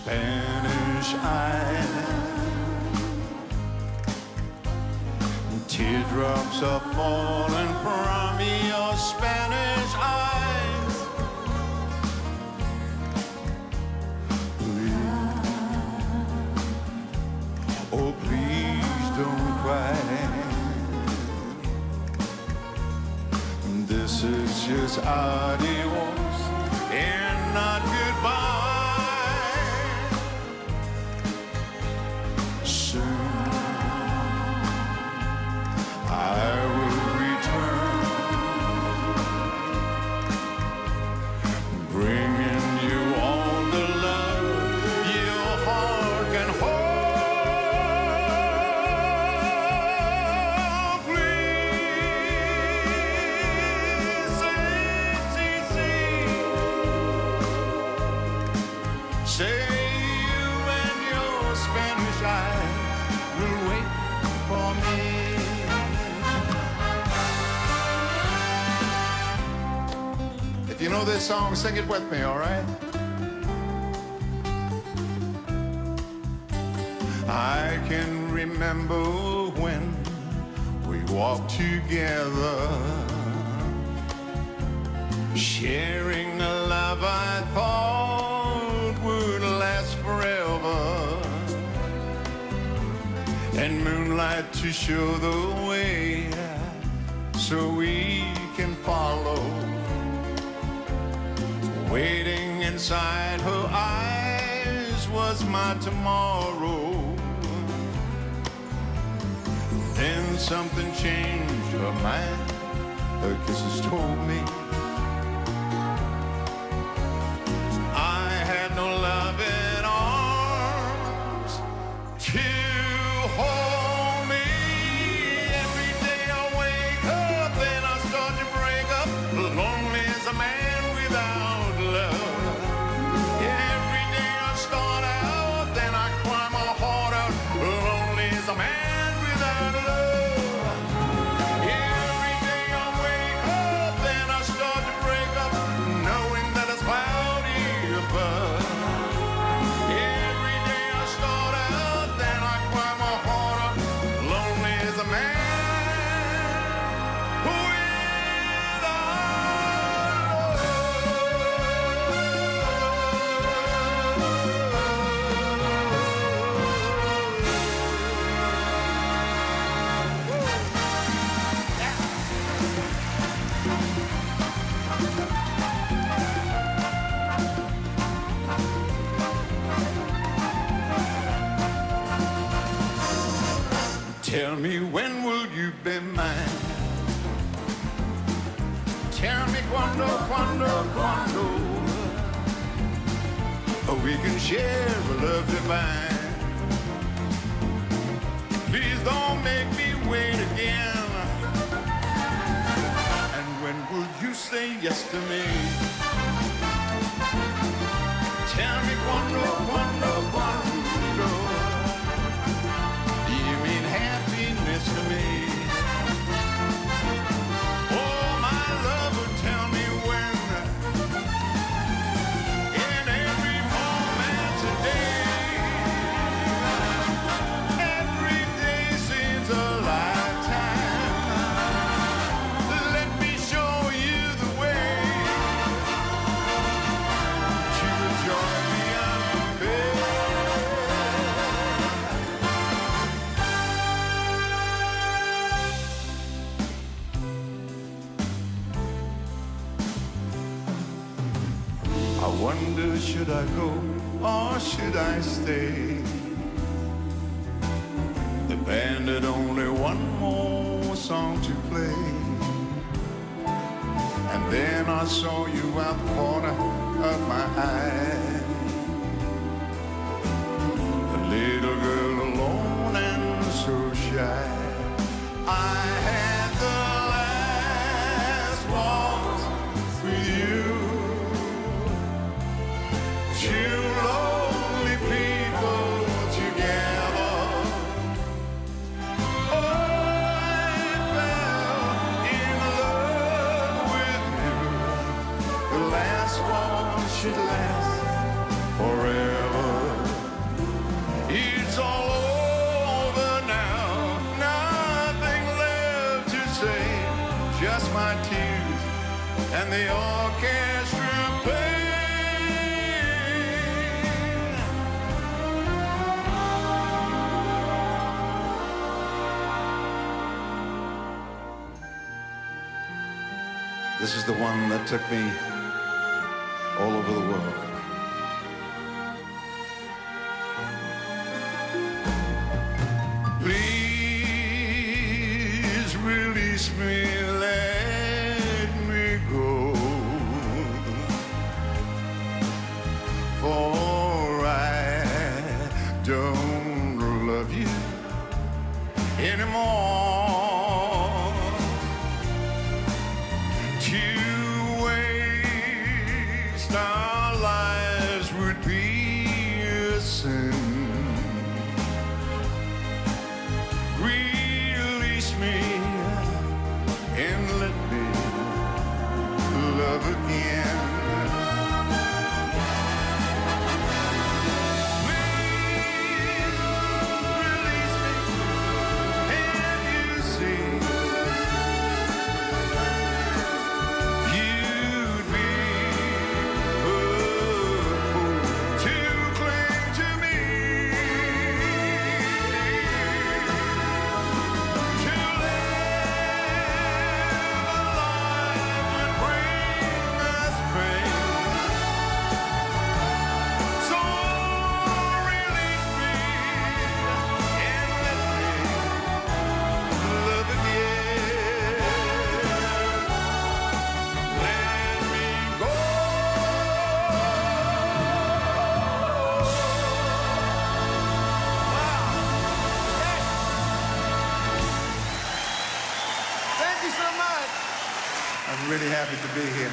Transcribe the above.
Spanish eyes. Teardrops are falling from your Spanish eyes. Please, oh please don't cry. This is just adios and not goodbye. Soon I will return, bringing you all the love your heart can hold. Please say you and your Spanish eyes will wait for me. If you know this song, sing it with me, all right? I can remember when we walked together, sharing a love I thought would last forever, and moonlight to show the way so we can follow. Waiting inside her eyes was my tomorrow. Then something changed her mind. Her kisses told me I had no loving arms to hold me. Every day I wake up, then I start to break up. Lonely as a man without love. Every day I start out, then I cry my heart out. Lonely as a man without love. Every day I wake up, then I start to break up, knowing that it's cloudy above. Every day I start out, then I cry my heart out. Lonely as a man without love. Tell me, when will you be mine? Tell me quando we can share a love divine. Please don't make me wait again. And when will you say yes to me? Tell me quando you mean happiness to me. Oh, my lover, tell me when. In every moment today. Every day seems a lifetime. Let me show you the way to joy beyond compare. I wonder, should I go or should I stay? The band had only one more song to play, and then I saw you out the corner of my eye. A little girl alone and so shy. I had the last waltz with you. Two lonely people together. Oh, I fell in love with you. The last one should last and the orchestra play. This is the one that took me all over the world. Please release me, let me go, for I don't love you anymore. To waste our lives would be a sin. Release me and let me love again. Please release me, and you see you'd be a fool to cling to me. To live a life would bring us pain. So release me and let me love again. Let me go. Thank you so much. I'm really happy to be here.